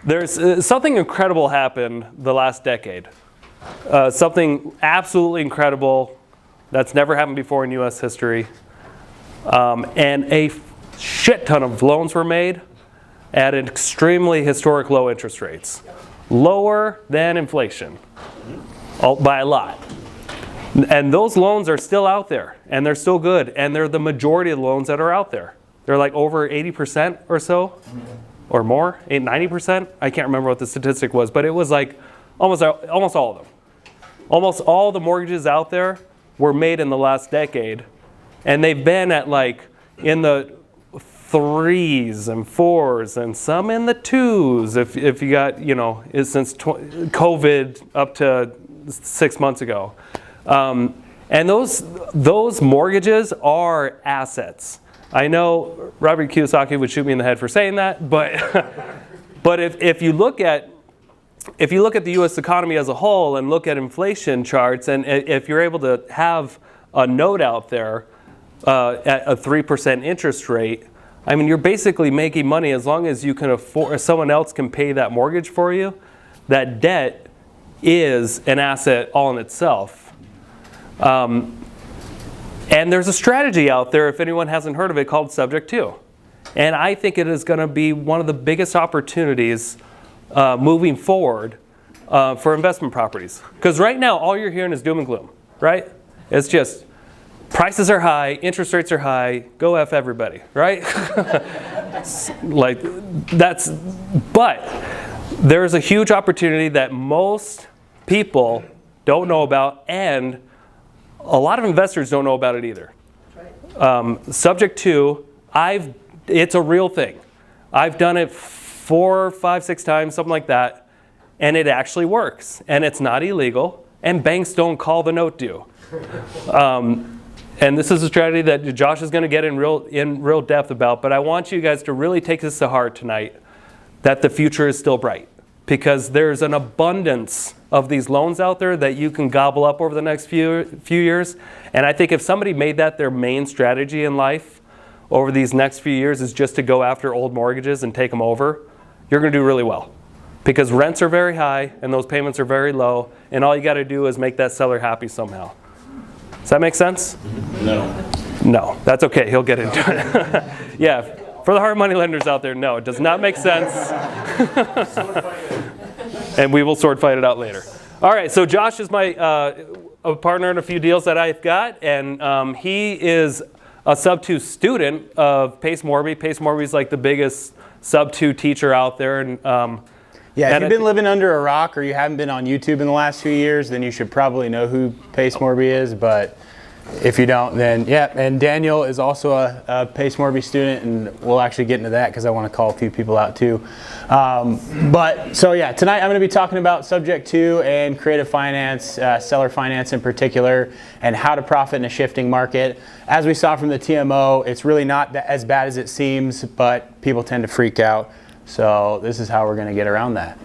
There's something incredible happened the last decade. Something absolutely incredible that's never happened before in U.S. history. And a shit ton of loans were made at an extremely historic low interest rates. Lower than inflation, by a lot. And those loans are still out there, and they're still good, and they're the majority of the loans that are out there. They're like over 80% or so, or more, 90%. I can't remember what the statistic was, but it was like almost all of them. Almost all the mortgages out there were made in the last decade, and they've been at like in the 3s and 4s and some in the 2s if you got, since COVID up to 6 months ago. And those mortgages are assets. I know Robert Kiyosaki would shoot me in the head for saying that, but if you look at the U.S. economy as a whole and look at inflation charts, and if you're able to have a note out there at a 3% interest rate, I mean, you're basically making money as long as you can afford, someone else can pay that mortgage for you. That debt is an asset all in itself. And there's a strategy out there, if anyone hasn't heard of it, called Subject To. And I think it is going to be one of the biggest opportunities moving forward for investment properties. Because right now, all you're hearing is doom and gloom, right? It's just prices are high, interest rates are high, go F everybody, right? But there's a huge opportunity that most people don't know about, and a lot of investors don't know about it either. Subject To, it's a real thing. I've done it 4, 5, 6 times, something like that, and it actually works. And it's not illegal, and banks don't call the note due. And this is a strategy that Josh is going to get in real depth about, but I want you guys to really take this to heart tonight, that the future is still bright. Because there's an abundance of these loans out there that you can gobble up over the next few years. And I think if somebody made that their main strategy in life over these next few years is just to go after old mortgages and take them over, you're going to do really well. Because rents are very high and those payments are very low, and all you got to do is make that seller happy somehow. Does that make sense? No, that's okay. He'll get into it. Yeah, for the hard money lenders out there, no, it does not make sense. And we will sword fight it out later. All right, so Josh is my a partner in a few deals that I've got, and he is a Sub-2 student of Pace Morby. Pace Morby is like the biggest Sub-2 teacher out there. And yeah, if you've been living under a rock or you haven't been on YouTube in the last few years, then you should probably know who Pace Morby is. But if you don't, then yeah. And Daniel is also a Pace Morby student, and we'll actually get into that because I want to call a few people out too. But so yeah, tonight I'm going to be talking about Subject To and creative finance, seller finance in particular, and how to profit in a shifting market. As we saw from the TMO, it's really not as bad as it seems, but people tend to freak out. So this is how we're going to get around that.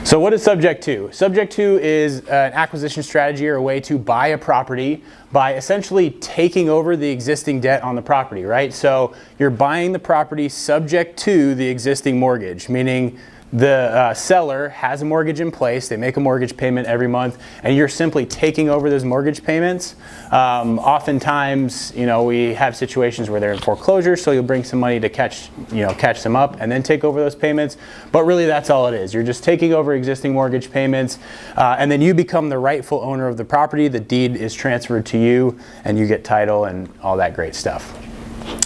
So what is Subject To? Subject To is an acquisition strategy or a way to buy a property by essentially taking over the existing debt on the property, right? So you're buying the property subject to the existing mortgage, meaning the seller has a mortgage in place, they make a mortgage payment every month, and you're simply taking over those mortgage payments. Oftentimes, we have situations where they're in foreclosure, so you'll bring some money to catch them up and then take over those payments. But really, that's all it is. You're just taking over existing mortgage payments, and then you become the rightful owner of the property. The deed is transferred to you, and you get title and all that great stuff.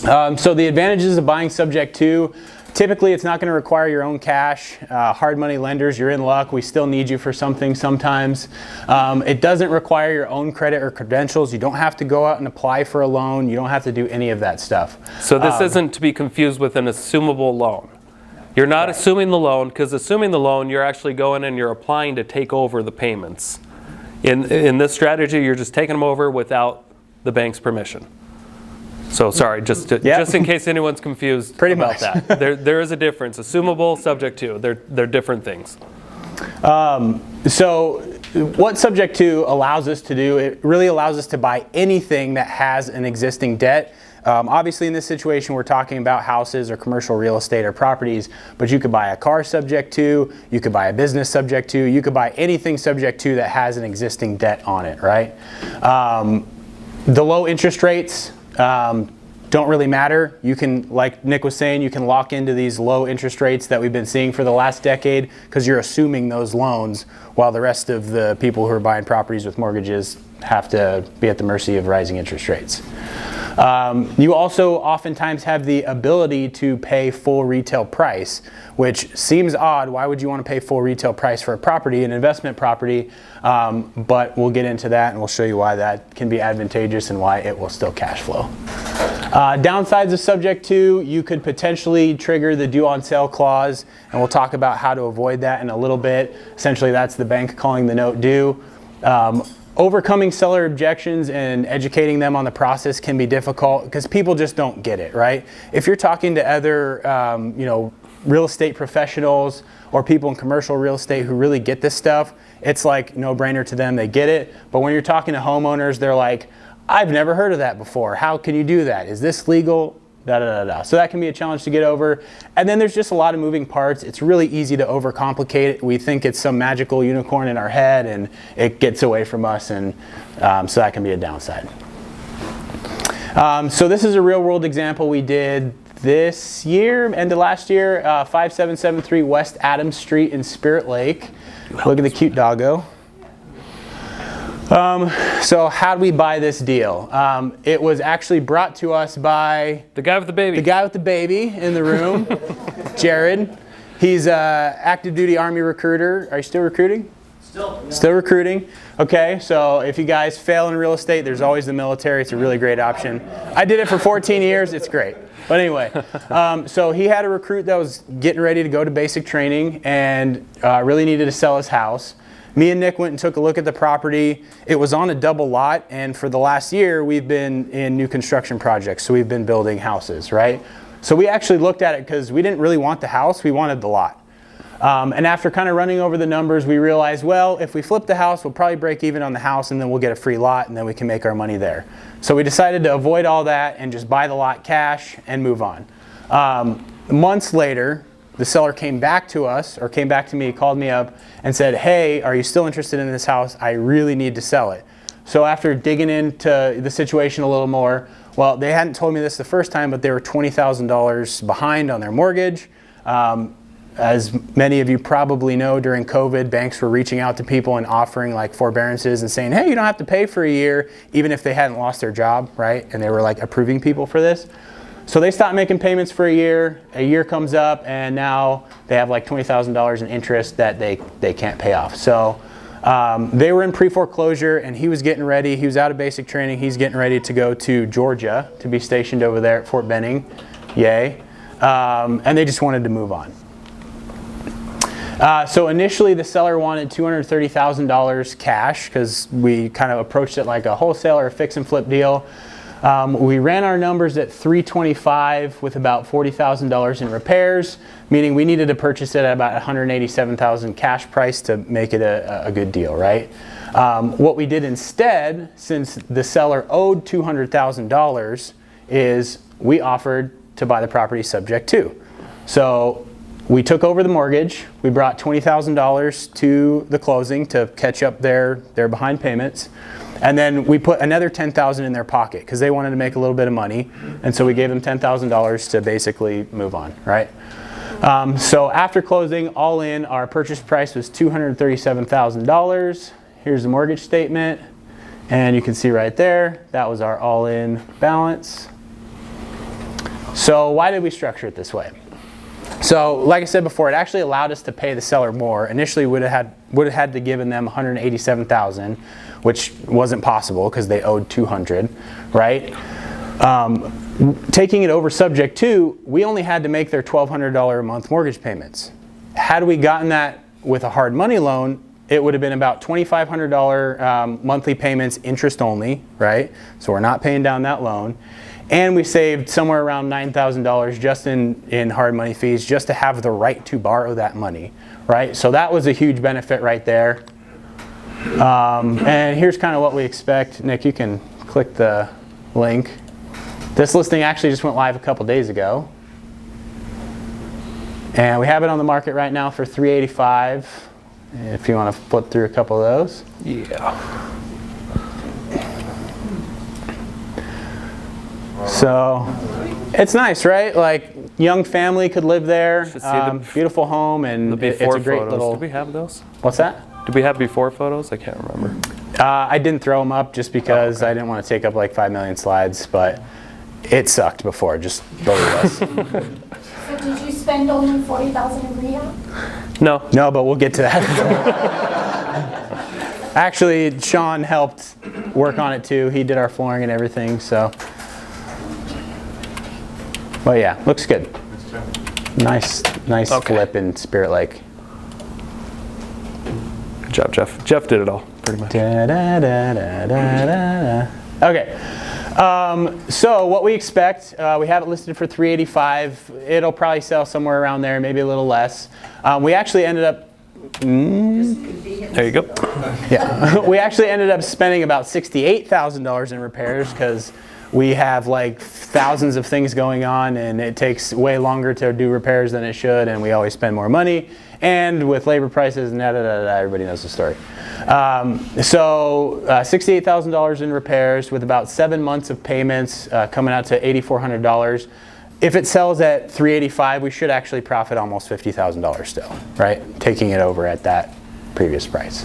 So the advantages of buying Subject To: typically, it's not going to require your own cash. Hard money lenders, you're in luck. We still need you for something sometimes. It doesn't require your own credit or credentials. You don't have to go out and apply for a loan. You don't have to do any of that stuff. So this isn't to be confused with an assumable loan. You're not assuming the loan, because assuming the loan, you're actually going and you're applying to take over the payments. In this strategy, you're just taking them over without the bank's permission. So sorry, just in case anyone's confused about that. There is a difference. Assumable, Subject To, they're different things. So what Subject To allows us to do, it really allows us to buy anything that has an existing debt. Obviously in this situation we're talking about houses or commercial real estate or properties, but you could buy a car subject to, you could buy a business subject to, you could buy anything subject to that has an existing debt on it, right? The low interest rates don't really matter. You can, like Nick was saying, you can lock into these low interest rates that we've been seeing for the last decade because you're assuming those loans while the rest of the people who are buying properties with mortgages have to be at the mercy of rising interest rates. You also oftentimes have the ability to pay full retail price, which seems odd. Why would you want to pay full retail price for a property, an investment property? But we'll get into that and we'll show you why that can be advantageous and why it will still cash flow. Downsides of subject to, you could potentially trigger the due on sale clause, and we'll talk about how to avoid that in a little bit. Essentially, that's the bank calling the note due. Overcoming seller objections and educating them on the process can be difficult because people just don't get it, right? If you're talking to other, real estate professionals or people in commercial real estate who really get this stuff, it's like no-brainer to them. They get it. But when you're talking to homeowners, they're like, I've never heard of that before. How can you do that? Is this legal? Da, da, da, da. So that can be a challenge to get over. And then there's just a lot of moving parts. It's really easy to overcomplicate it. We think it's some magical unicorn in our head and it gets away from us, and so that can be a downside. So this is a real world example we did this year, end of last year, 5773 West Adams Street in Spirit Lake. Look at the cute doggo. So how did we buy this deal? It was actually brought to us by the guy with the baby. The guy with the baby in the room, Jared. He's an active duty Army recruiter. Are you still recruiting? Still recruiting. Okay, so if you guys fail in real estate, there's always the military. It's a really great option. I did it for 14 years. It's great. But anyway, so he had a recruit that was getting ready to go to basic training and really needed to sell his house. Me and Nick went and took a look at the property. It was on a double lot, and for the last year, we've been in new construction projects, so we've been building houses, right? So we actually looked at it because we didn't really want the house, we wanted the lot. And after kind of running over the numbers, we realized, well, if we flip the house, we'll probably break even on the house, and then we'll get a free lot, and then we can make our money there. So we decided to avoid all that and just buy the lot cash and move on. Months later, the seller came back to us, or came back to me, called me up and said, hey, are you still interested in this house? I really need to sell it. So after digging into the situation a little more, well, they hadn't told me this the first time, but they were $20,000 behind on their mortgage. As many of you probably know, during COVID, banks were reaching out to people and offering like forbearances and saying, hey, you don't have to pay for a year, even if they hadn't lost their job, right? And they were like approving people for this. So they stopped making payments for a year comes up, and now they have like $20,000 in interest that they can't pay off. So they were in pre-foreclosure, and he was getting ready. He was out of basic training. He's getting ready to go to Georgia to be stationed over there at Fort Benning. Yay. And they just wanted to move on. So initially the seller wanted $230,000 cash because we kind of approached it like a wholesaler, fix and flip deal. We ran our numbers at $325,000 with about $40,000 in repairs, meaning we needed to purchase it at about $187,000 cash price to make it a good deal, right? What we did instead, since the seller owed $200,000, is we offered to buy the property subject to. So we took over the mortgage. We brought $20,000 to the closing to catch up their behind payments. And then we put another $10,000 in their pocket because they wanted to make a little bit of money. And so we gave them $10,000 to basically move on, right? So after closing, all in, our purchase price was $237,000. Here's the mortgage statement. And you can see right there, that was our all-in balance. So why did we structure it this way? So like I said before, it actually allowed us to pay the seller more. Initially, would have had to given them $187,000, which wasn't possible because they owed $200,000, right? Taking it over subject to, we only had to make their $1,200 a month mortgage payments. Had we gotten that with a hard money loan, it would have been about $2,500 monthly payments, interest only, right? So we're not paying down that loan. And we saved somewhere around $9,000 just in hard money fees just to have the right to borrow that money, right? So that was a huge benefit right there. And here's kind of what we expect. Nick, you can click the link. This listing actually just went live a couple days ago. And we have it on the market right now for $385. If you want to flip through a couple of those. Yeah. So it's nice, right? Like young family could live there. Beautiful home, and it's a great photos. little. Did we have those? What's that? Did we have before photos? I can't remember. I didn't throw them up just because I didn't want to take up like 5 million slides, but it sucked before. Just believe us. So did you spend only $40,000 in REI? No. No, but we'll get to that. Actually, Sean helped work on it too. He did our flooring and everything, so. Well, yeah, looks good. Nice flip in Spirit Lake. Good job, Jeff. Jeff did it all, pretty much. Okay. So what we expect, we have it listed for $385. It'll probably sell somewhere around there, maybe a little less. We actually ended up. There you go. Yeah, we actually ended up spending about $68,000 in repairs because we have like thousands of things going on, and it takes way longer to do repairs than it should, and we always spend more money. And with labor prices and everybody knows the story. So $68,000 in repairs with about 7 months of payments coming out to $8,400. If it sells at $385, we should actually profit almost $50,000 still, right? Taking it over at that previous price.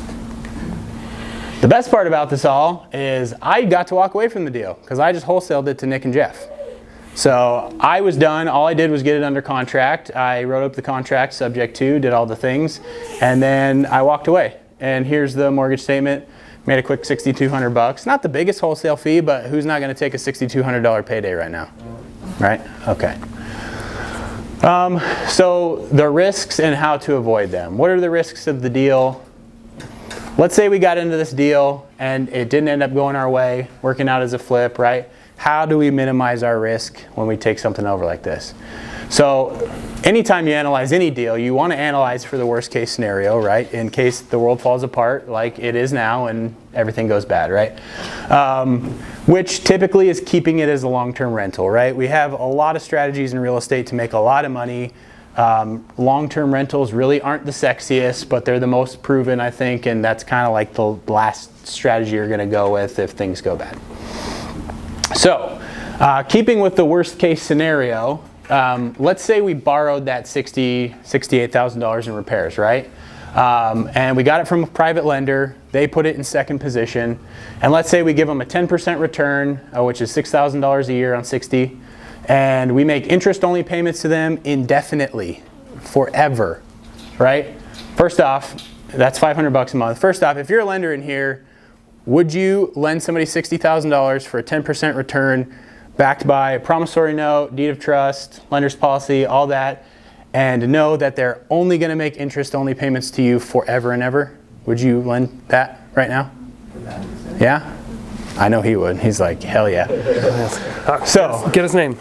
The best part about this all is I got to walk away from the deal because I just wholesaled it to Nick and Jeff. So I was done. All I did was get it under contract. I wrote up the contract subject to, did all the things, and then I walked away. And here's the mortgage statement. Made a quick $6,200. Not the biggest wholesale fee, but who's not going to take a $6,200 payday right now? Right? Okay. So the risks and how to avoid them. What are the risks of the deal? Let's say we got into this deal and it didn't end up going our way, working out as a flip, right? How do we minimize our risk when we take something over like this? So anytime you analyze any deal, you want to analyze for the worst case scenario, right? In case the world falls apart like it is now and everything goes bad, right? Which typically is keeping it as a long-term rental, right? We have a lot of strategies in real estate to make a lot of money. Long-term rentals really aren't the sexiest, but they're the most proven, I think, and that's kind of like the last strategy you're going to go with if things go bad. So, keeping with the worst case scenario, let's say we borrowed that $68,000 in repairs, right? And we got it from a private lender. They put it in second position. And let's say we give them a 10% return, which is $6,000 a year on 60. And we make interest-only payments to them indefinitely, forever, right? First off, that's $500 a month. First off, if you're a lender in here, would you lend somebody $60,000 for a 10% return backed by a promissory note, deed of trust, lender's policy, all that, and know that they're only going to make interest-only payments to you forever and ever? Would you lend that right now? Yeah? I know he would. He's like, hell yeah. So get his name.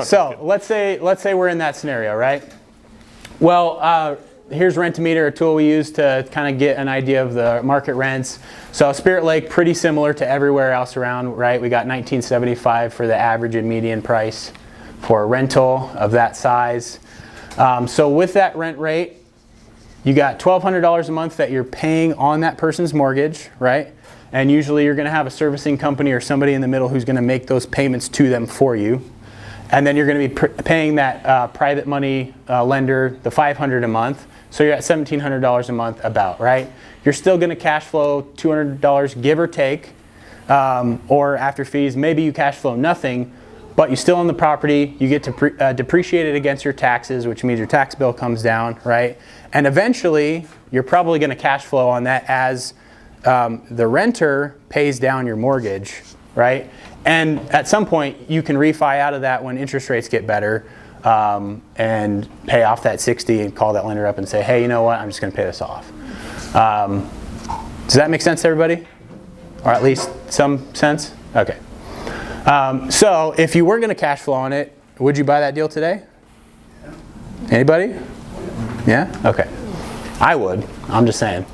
So let's say we're in that scenario, right? Well, here's Rent-A-Meter, a tool we use to kind of get an idea of the market rents. So Spirit Lake, pretty similar to everywhere else around, right? We got $19.75 for the average and median price for a rental of that size. So with that rent rate, you got $1,200 a month that you're paying on that person's mortgage, right? And usually you're going to have a servicing company or somebody in the middle who's going to make those payments to them for you. And then you're going to be paying that private money lender the $500 a month. So you're at $1,700 a month about, right? You're still going to cash flow $200 give or take, or after fees, maybe you cash flow nothing, but you still own the property. You get to depreciate it against your taxes, which means your tax bill comes down, right? And eventually, you're probably going to cash flow on that as the renter pays down your mortgage, right? And at some point, you can refi out of that when interest rates get better and pay off that 60 and call that lender up and say, hey, you know what? I'm just going to pay this off. Does that make sense to everybody? Or at least some sense? Okay. So if you were going to cash flow on it, would you buy that deal today? Anybody? Yeah? Okay. I would. I'm just saying.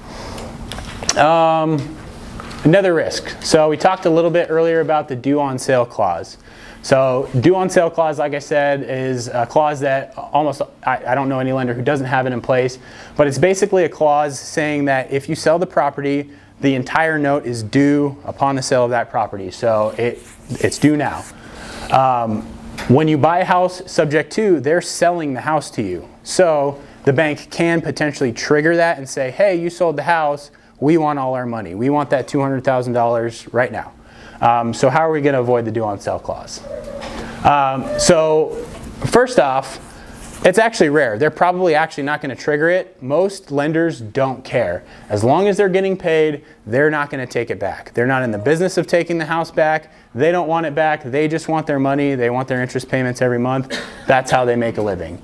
Another risk. So we talked a little bit earlier about the due on sale clause. So due on sale clause, like I said, is a clause that I don't know any lender who doesn't have it in place, but it's basically a clause saying that if you sell the property, the entire note is due upon the sale of that property. So it's due now. When you buy a house subject to, they're selling the house to you. So the bank can potentially trigger that and say, hey, you sold the house, we want all our money. We want that $200,000 right now. So how are we going to avoid the due on sale clause? So first off, it's actually rare. They're probably actually not going to trigger it. Most lenders don't care. As long as they're getting paid, they're not going to take it back. They're not in the business of taking the house back. They don't want it back. They just want their money. They want their interest payments every month. That's how they make a living.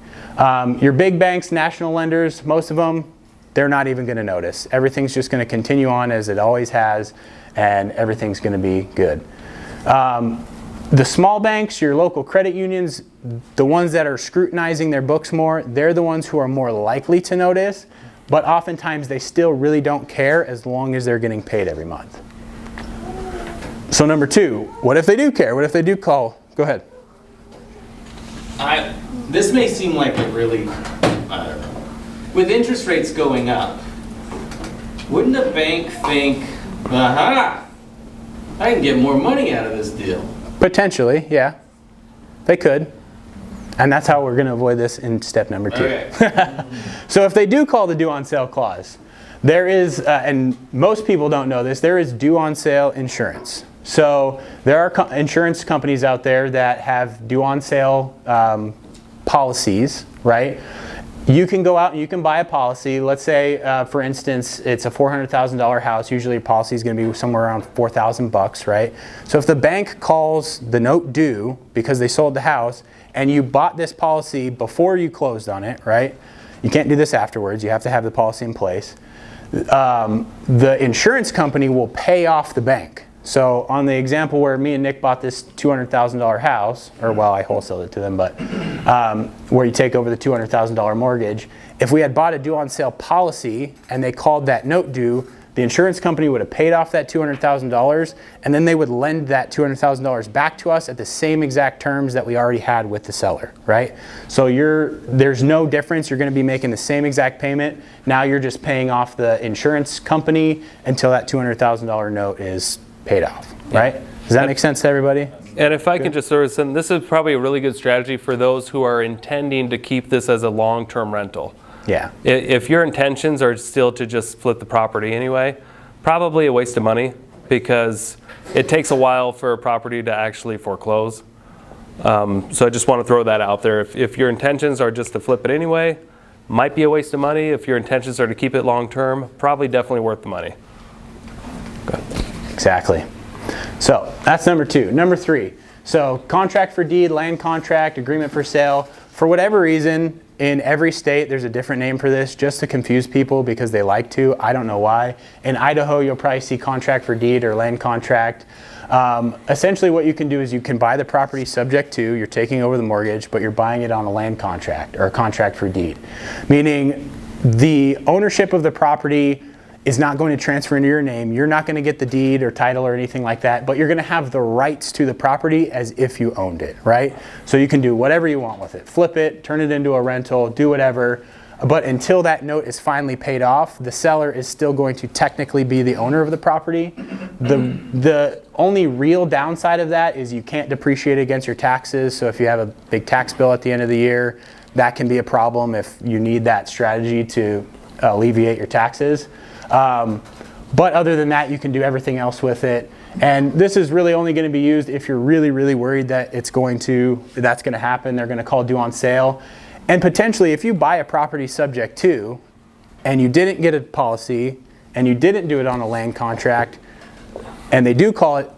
Your big banks, national lenders, most of them, they're not even going to notice. Everything's just going to continue on as it always has, and everything's going to be good. The small banks, your local credit unions, the ones that are scrutinizing their books more, they're the ones who are more likely to notice, but oftentimes they still really don't care as long as they're getting paid every month. So number two, what if they do care? What if they do call? Go ahead. This may seem like a really, I don't know. With interest rates going up, wouldn't a bank think, aha, I can get more money out of this deal? Potentially, yeah. They could. And that's how we're going to avoid this in step number two. Okay. So if they do call the due on sale clause, there is, and most people don't know this, there is due on sale insurance. So there are insurance companies out there that have due on sale policies, right? You can go out and you can buy a policy. Let's say, for instance, it's a $400,000 house. Usually, your policy is going to be somewhere around $4,000, right? So if the bank calls the note due because they sold the house, and you bought this policy before you closed on it, right? You can't do this afterwards. You have to have the policy in place. The insurance company will pay off the bank. So on the example where me and Nick bought this $200,000 house, or well, I wholesaled it to them, but where you take over the $200,000 mortgage, if we had bought a due on sale policy and they called that note due, the insurance company would have paid off that $200,000, and then they would lend that $200,000 back to us at the same exact terms that we already had with the seller, right? So there's no difference. You're going to be making the same exact payment. Now you're just paying off the insurance company until that $200,000 note is paid off, right? Does that make sense to everybody? And if I can just sort of say, this is probably a really good strategy for those who are intending to keep this as a long-term rental. Yeah. If your intentions are still to just flip the property anyway, probably a waste of money because it takes a while for a property to actually foreclose. So I just want to throw that out there. If your intentions are just to flip it anyway, might be a waste of money. If your intentions are to keep it long-term, probably definitely worth the money. Exactly. So that's number two. Number three, so contract for deed, land contract, agreement for sale. For whatever reason, in every state, there's a different name for this just to confuse people because they like to. I don't know why. In Idaho, you'll probably see contract for deed or land contract. Essentially what you can do is you can buy the property subject to, you're taking over the mortgage, but you're buying it on a land contract or a contract for deed. Meaning the ownership of the property is not going to transfer into your name. You're not going to get the deed or title or anything like that, but you're going to have the rights to the property as if you owned it, right? So you can do whatever you want with it. Flip it, turn it into a rental, do whatever. But until that note is finally paid off, the seller is still going to technically be the owner of the property. The only real downside of that is you can't depreciate against your taxes. So if you have a big tax bill at the end of the year, that can be a problem if you need that strategy to alleviate your taxes. But other than that, you can do everything else with it. And this is really only going to be used if you're really, really worried that that's going to happen. They're going to call due on sale. And potentially, if you buy a property subject to, and you didn't get a policy, and you didn't do it on a land contract, and they do call it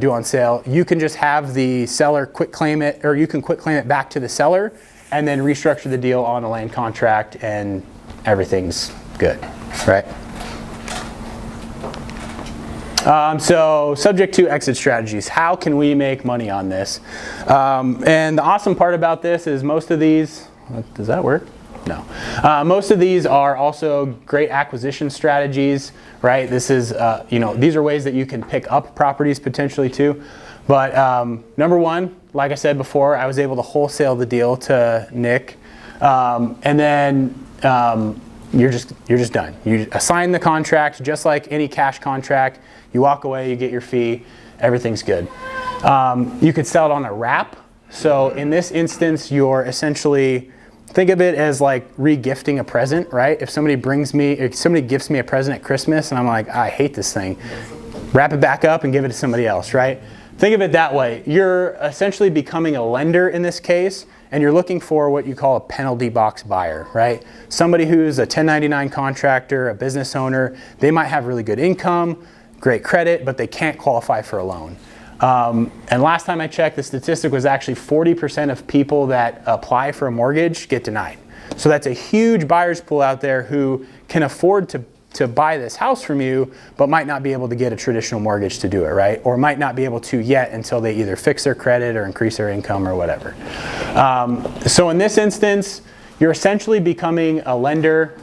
due on sale, you can just have the seller quit claim it, or you can quit claim it back to the seller, and then restructure the deal on a land contract, and everything's good, right? So subject to exit strategies. How can we make money on this? And the awesome part about this is most of these, does that work? No. Most of these are also great acquisition strategies, right? This is, these are ways that you can pick up properties potentially too. But number one, like I said before, I was able to wholesale the deal to Nick, and then you're just done. You assign the contract just like any cash contract. You walk away, you get your fee, everything's good. You could sell it on a wrap. So in this instance, you're essentially, think of it as like re-gifting a present, right? If somebody gifts me a present at Christmas and I'm like, I hate this thing, wrap it back up and give it to somebody else, right? Think of it that way. You're essentially becoming a lender in this case, and you're looking for what you call a penalty box buyer, right? Somebody who's a 1099 contractor, a business owner, they might have really good income, great credit, but they can't qualify for a loan. And last time I checked, the statistic was actually 40% of people that apply for a mortgage get denied. So that's a huge buyer's pool out there who can afford to buy this house from you, but might not be able to get a traditional mortgage to do it, right? Or might not be able to yet until they either fix their credit or increase their income or whatever. So in this instance, you're essentially becoming a lender.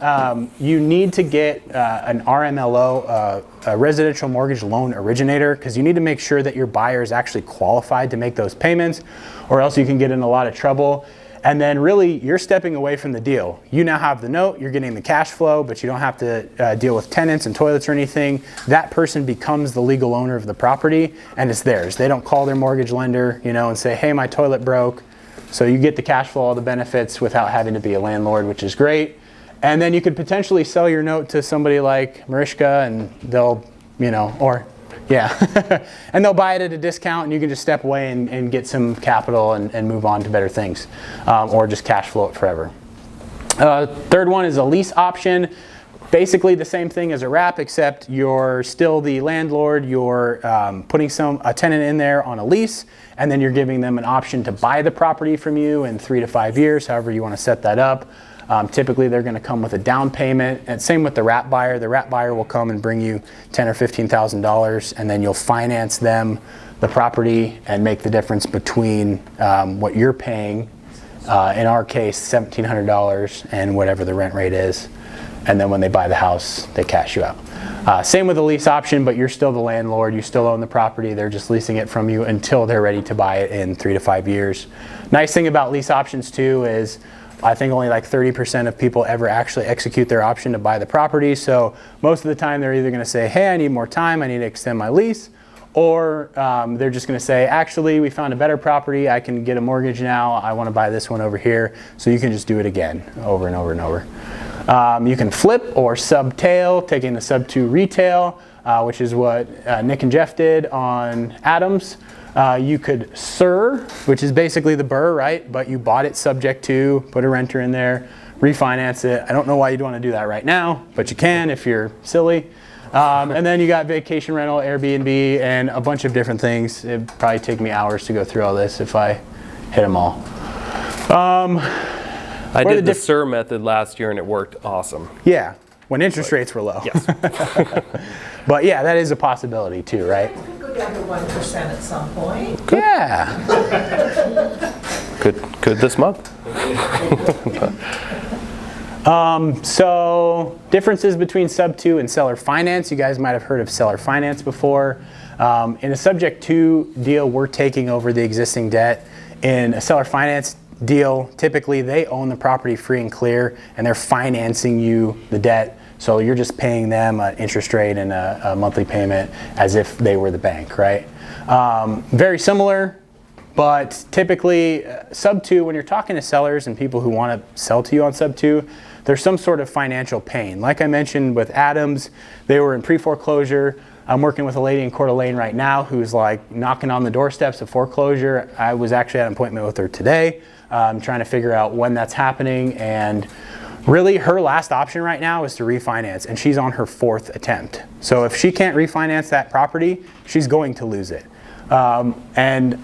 You need to get an RMLO, a residential mortgage loan originator, because you need to make sure that your buyer is actually qualified to make those payments, or else you can get in a lot of trouble. And then really, you're stepping away from the deal. You now have the note, you're getting the cash flow, but you don't have to deal with tenants and toilets or anything. That person becomes the legal owner of the property, and it's theirs. They don't call their mortgage lender, and say, hey, my toilet broke. So you get the cash flow, all the benefits without having to be a landlord, which is great. And then you could potentially sell your note to somebody like Mariska, and they'll, and they'll buy it at a discount, and you can just step away and get some capital and move on to better things, or just cash flow it forever. Third one is a lease option. Basically the same thing as a wrap, except you're still the landlord. You're putting a tenant in there on a lease, and then you're giving them an option to buy the property from you in 3 to 5 years, however you want to set that up. Typically they're going to come with a down payment, and same with the wrap buyer. The wrap buyer will come and bring you $10,000 or $15,000, and then you'll finance them the property and make the difference between what you're paying, in our case $1,700, and whatever the rent rate is. And then when they buy the house, they cash you out. Same with the lease option, but you're still the landlord. You still own the property. They're just leasing it from you until they're ready to buy it in 3 to 5 years. Nice thing about lease options too is I think only like 30% of people ever actually execute their option to buy the property. So most of the time they're either going to say, hey, I need more time, I need to extend my lease, or they're just going to say, actually, we found a better property, I can get a mortgage now, I want to buy this one over here. So you can just do it again, over and over and over. You can flip or subtail, taking the sub-2 retail, which is what Nick and Jeff did on Adams. You could SUR, which is basically the BRRRR, right? But you bought it subject to, put a renter in there, refinance it. I don't know why you'd want to do that right now, but you can if you're silly. And then you got vacation rental, Airbnb, and a bunch of different things. It'd probably take me hours to go through all this if I hit them all. I did the SUR method last year and it worked awesome. Yeah, when interest rates were low. Yes. But yeah, that is a possibility too, right? It could go down to 1% at some point. Yeah. Could this month. So differences between sub-2 and seller finance. You guys might have heard of seller finance before. In a subject to deal, we're taking over the existing debt. In a seller finance deal, typically they own the property free and clear, and they're financing you the debt. So you're just paying them an interest rate and a monthly payment as if they were the bank, right? Very similar, but typically sub-2, when you're talking to sellers and people who want to sell to you on sub-2, there's some sort of financial pain. Like I mentioned with Adams, they were in pre-foreclosure. I'm working with a lady in Cote right now who's like knocking on the doorsteps of foreclosure. I was actually at an appointment with her today, trying to figure out when that's happening, and really her last option right now is to refinance, and she's on her 4th attempt. So if she can't refinance that property, she's going to lose it. And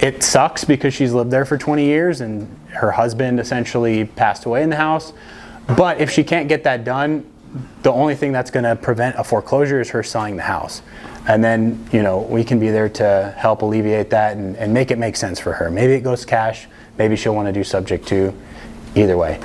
it sucks because she's lived there for 20 years and her husband essentially passed away in the house. But if she can't get that done, the only thing that's going to prevent a foreclosure is her selling the house. And then, we can be there to help alleviate that and make it make sense for her. Maybe it goes cash, maybe she'll want to do subject to. either way.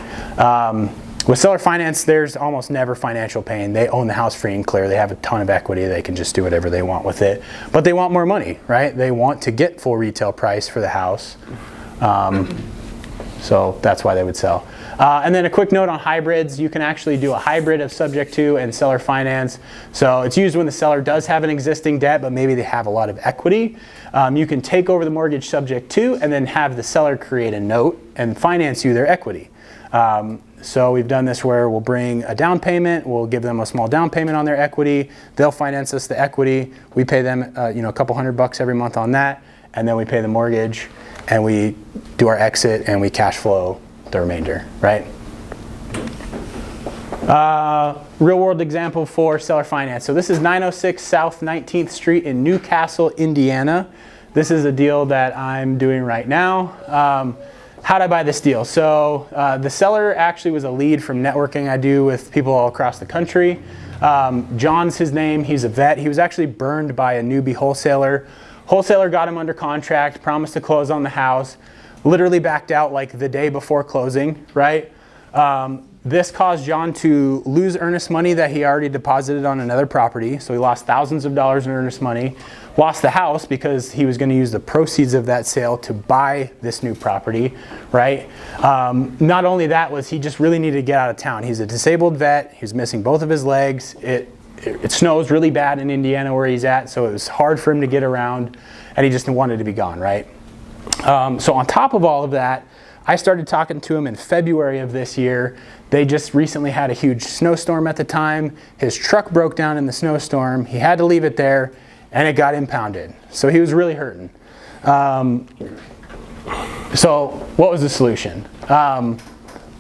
With seller finance, there's almost never financial pain. They own the house free and clear. They have a ton of equity. They can just do whatever they want with it. But they want more money, right? They want to get full retail price for the house. So that's why they would sell. And then a quick note on hybrids. You can actually do a hybrid of subject to and seller finance. So it's used when the seller does have an existing debt, but maybe they have a lot of equity. You can take over the mortgage subject to and then have the seller create a note and finance you their equity. So we've done this where we'll bring a down payment, we'll give them a small down payment on their equity, they'll finance us the equity, we pay them a couple $100 every month on that, and then we pay the mortgage, and we do our exit, and we cash flow the remainder, right? Real world example for seller finance. So this is 906 South 19th Street in Newcastle, Indiana. This is a deal that I'm doing right now. How'd I buy this deal? So the seller actually was a lead from networking I do with people all across the country. John's his name, he's a vet. He was actually burned by a newbie wholesaler. Wholesaler got him under contract, promised to close on the house, literally backed out like the day before closing, right? This caused John to lose earnest money that he already deposited on another property. So he lost thousands of dollars in earnest money, lost the house because he was going to use the proceeds of that sale to buy this new property, right? Not only that, was he just really needed to get out of town. He's a disabled vet. He was missing both of his legs. It snows really bad in Indiana where he's at, so it was hard for him to get around, and he just wanted to be gone, right? So on top of all of that, I started talking to him in February of this year. They just recently had a huge snowstorm at the time. His truck broke down in the snowstorm. He had to leave it there, and it got impounded. So he was really hurting. So what was the solution?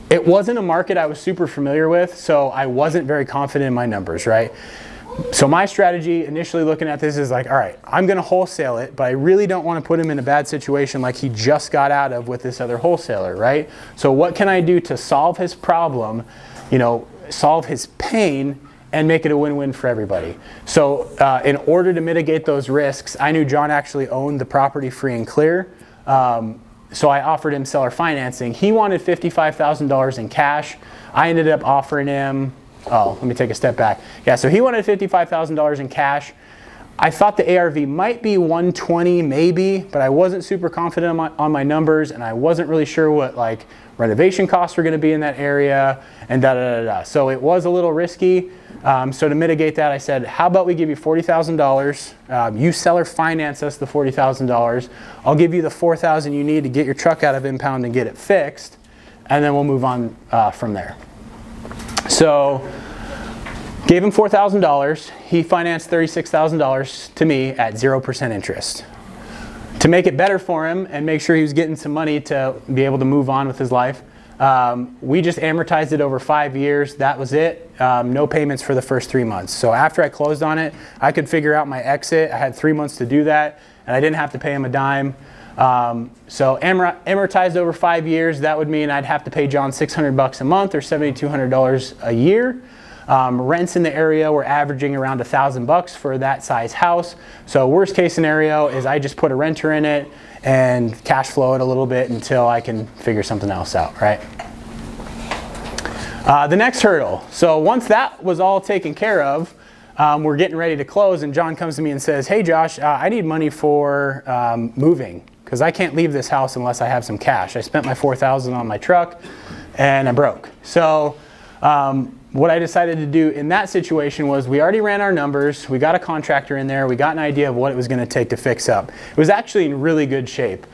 It wasn't a market I was super familiar with, so I wasn't very confident in my numbers, right? So my strategy initially looking at this is like, all right, I'm going to wholesale it, but I really don't want to put him in a bad situation like he just got out of with this other wholesaler, right? So what can I do to solve his problem, solve his pain, and make it a win-win for everybody? So in order to mitigate those risks, I knew John actually owned the property free and clear. So I offered him seller financing. He wanted $55,000 in cash. I ended up offering him, let me take a step back. Yeah, so he wanted $55,000 in cash. I thought the ARV might be 120 maybe, but I wasn't super confident on my numbers, and I wasn't really sure what like renovation costs were going to be in that area, and da-da-da-da. So it was a little risky. So to mitigate that, I said, how about we give you $40,000? You seller finance us the $40,000. I'll give you the $4,000 you need to get your truck out of impound and get it fixed, and then we'll move on from there. So gave him $4,000. He financed $36,000 to me at 0% interest. To make it better for him and make sure he was getting some money to be able to move on with his life, we just amortized it over 5 years. That was it. No payments for the first 3 months. So after I closed on it, I could figure out my exit. I had 3 months to do that, and I didn't have to pay him a dime. So amortized over 5 years, that would mean I'd have to pay John $600 a month or $7,200 a year. Rents in the area were averaging around $1,000 for that size house. So worst case scenario is I just put a renter in it and cash flow it a little bit until I can figure something else out, right? The next hurdle. So once that was all taken care of, we're getting ready to close, and John comes to me and says, hey Josh, I need money for moving, because I can't leave this house unless I have some cash. I spent my $4,000 on my truck and I'm broke. So what I decided to do in that situation was we already ran our numbers, we got a contractor in there, we got an idea of what it was going to take to fix up. It was actually in really good shape.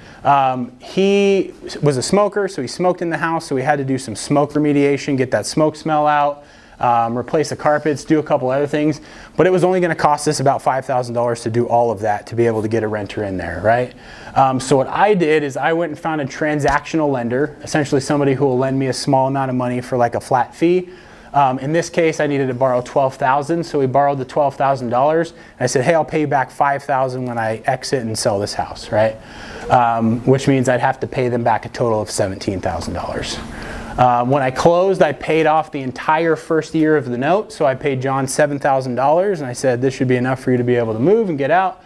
He was a smoker, so he smoked in the house, so we had to do some smoke remediation, get that smoke smell out, replace the carpets, do a couple other things, but it was only going to cost us about $5,000 to do all of that to be able to get a renter in there, right? So what I did is I went and found a transactional lender, essentially somebody who will lend me a small amount of money for like a flat fee. In this case, I needed to borrow $12,000, so we borrowed the $12,000. And I said, hey, I'll pay you back $5,000 when I exit and sell this house, right? Which means I'd have to pay them back a total of $17,000. When I closed, I paid off the entire first year of the note, so I paid John $7,000, and I said, this should be enough for you to be able to move and get out,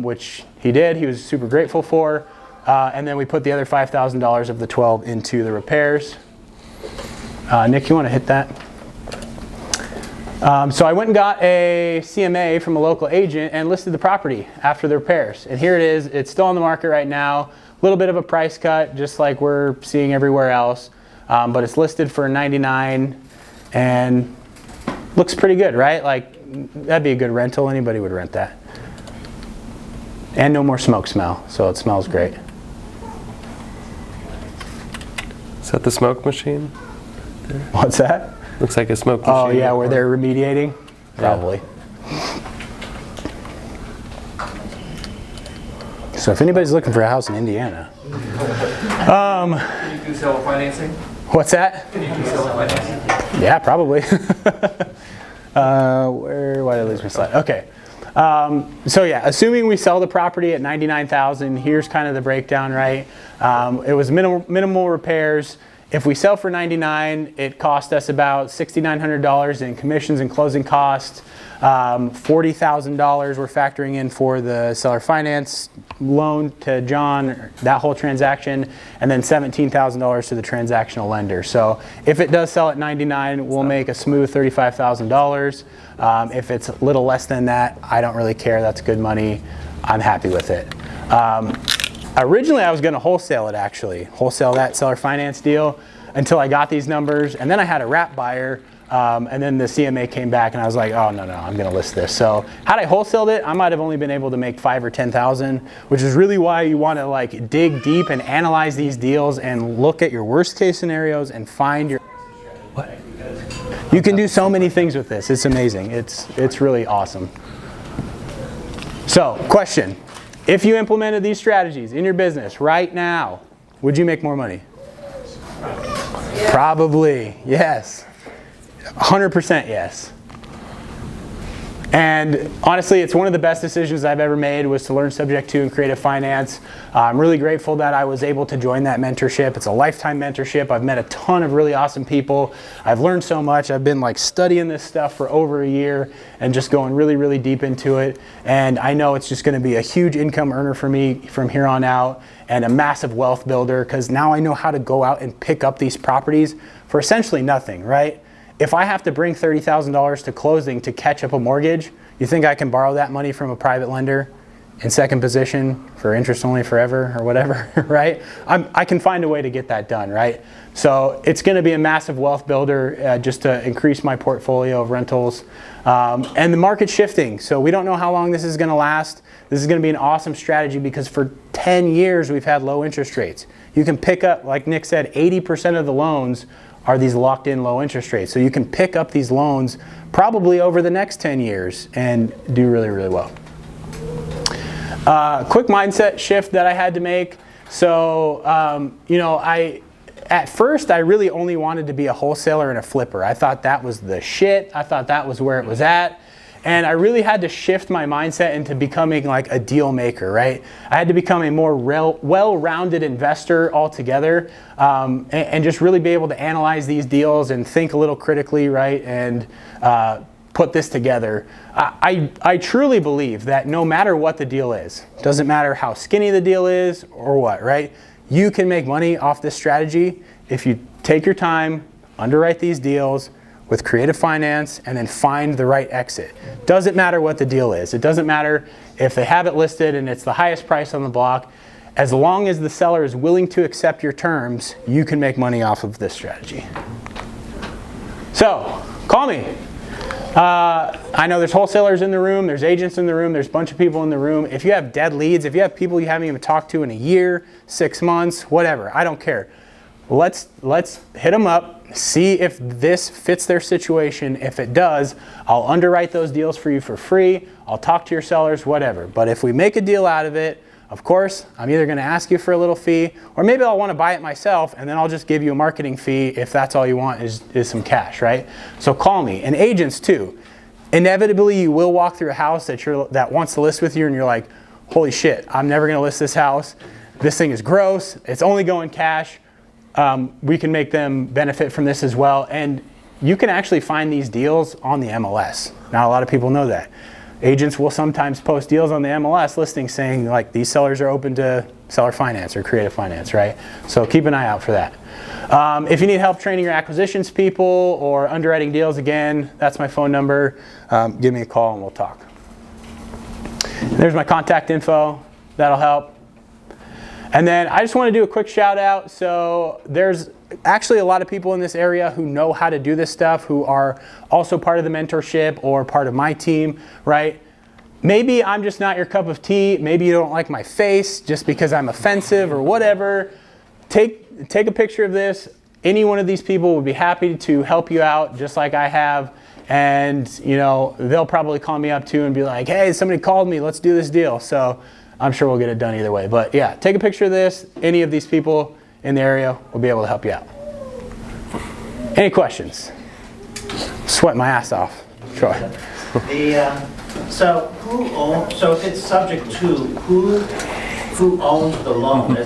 which he did. He was super grateful for. And then we put the other $5,000 of the 12 into the repairs. Nick, you want to hit that? So I went and got a CMA from a local agent and listed the property after the repairs. And here it is. It's still on the market right now. A little bit of a price cut, just like we're seeing everywhere else. But it's listed for $99 and looks pretty good, right? Like, that'd be a good rental. Anybody would rent that. And no more smoke smell, so it smells great. Is that the smoke machine? What's that? Looks like a smoke machine. Oh yeah, where they're remediating? Probably. So if anybody's looking for a house in Indiana. Can you do seller financing? What's that? Can you do seller financing? Yeah, probably. Why did I lose my slide? Okay. So yeah, assuming we sell the property at $99,000, here's kind of the breakdown, right? It was minimal repairs. If we sell for $99,000, it cost us about $6,900 in commissions and closing costs. $40,000 we're factoring in for the seller finance loan to John, that whole transaction, and then $17,000 to the transactional lender. So if it does sell at $99,000, we'll make a smooth $35,000. If it's a little less than that, I don't really care. That's good money. I'm happy with it. Originally, I was going to wholesale it, actually. Wholesale that seller finance deal until I got these numbers. And then I had a wrap buyer. And then the CMA came back and I was like, oh, no, I'm going to list this. So had I wholesaled it, I might have only been able to make $5,000 or $10,000, which is really why you want to like dig deep and analyze these deals and look at your worst case scenarios and find your... What? You can do so many things with this. It's amazing. It's really awesome. So, question. If you implemented these strategies in your business right now, would you make more money? Yeah. Probably, yes. 100% yes. And honestly, it's one of the best decisions I've ever made was to learn Subject 2 and Creative Finance. I'm really grateful that I was able to join that mentorship. It's a lifetime mentorship. I've met a ton of really awesome people. I've learned so much. I've been like studying this stuff for over a year and just going really, really deep into it. And I know it's just going to be a huge income earner for me from here on out and a massive wealth builder because now I know how to go out and pick up these properties for essentially nothing, right? If I have to bring $30,000 to closing to catch up a mortgage, you think I can borrow that money from a private lender in second position for interest only forever or whatever, right? I can find a way to get that done, right? So it's going to be a massive wealth builder just to increase my portfolio of rentals. And the market's shifting, so we don't know how long this is going to last. This is going to be an awesome strategy because for 10 years we've had low interest rates. You can pick up, like Nick said, 80% of the loans are these locked in low interest rates. So you can pick up these loans probably over the next 10 years and do really, really well. Quick mindset shift that I had to make. So, at first I really only wanted to be a wholesaler and a flipper. I thought that was the shit. I thought that was where it was at. And I really had to shift my mindset into becoming like a deal maker, right? I had to become a more well-rounded investor altogether and just really be able to analyze these deals and think a little critically, right? And put this together. I truly believe that no matter what the deal is, doesn't matter how skinny the deal is or what, right? You can make money off this strategy if you take your time, underwrite these deals, with creative finance and then find the right exit. Doesn't matter what the deal is. It doesn't matter if they have it listed and it's the highest price on the block. As long as the seller is willing to accept your terms, you can make money off of this strategy. So, call me. I know there's wholesalers in the room, there's agents in the room, there's a bunch of people in the room. If you have dead leads, if you have people you haven't even talked to in a year, 6 months, whatever, I don't care. Let's hit them up. See if this fits their situation. If it does, I'll underwrite those deals for you for free. I'll talk to your sellers, whatever. But if we make a deal out of it, of course, I'm either going to ask you for a little fee, or maybe I'll want to buy it myself, and then I'll just give you a marketing fee if that's all you want is some cash, right? So call me. And agents too. Inevitably, you will walk through a house that wants to list with you, and you're like, holy shit, I'm never going to list this house. This thing is gross. It's only going cash. We can make them benefit from this as well. And you can actually find these deals on the MLS. Not a lot of people know that. Agents will sometimes post deals on the MLS listing saying like these sellers are open to seller finance or creative finance, right? So keep an eye out for that. If you need help training your acquisitions people or underwriting deals, again, that's my phone number. Give me a call and we'll talk. There's my contact info. That'll help. And then I just want to do a quick shout out. So there's actually a lot of people in this area who know how to do this stuff, who are also part of the mentorship or part of my team, right? Maybe I'm just not your cup of tea. Maybe you don't like my face just because I'm offensive or whatever. Take a picture of this. Any one of these people would be happy to help you out just like I have. And you know, they'll probably call me up too and be like, hey, somebody called me, let's do this deal. So I'm sure we'll get it done either way. But yeah, take a picture of this. Any of these people in the area will be able to help you out. Any questions? Sweat my ass off. Troy. So so if it's subject to, who owns the loan?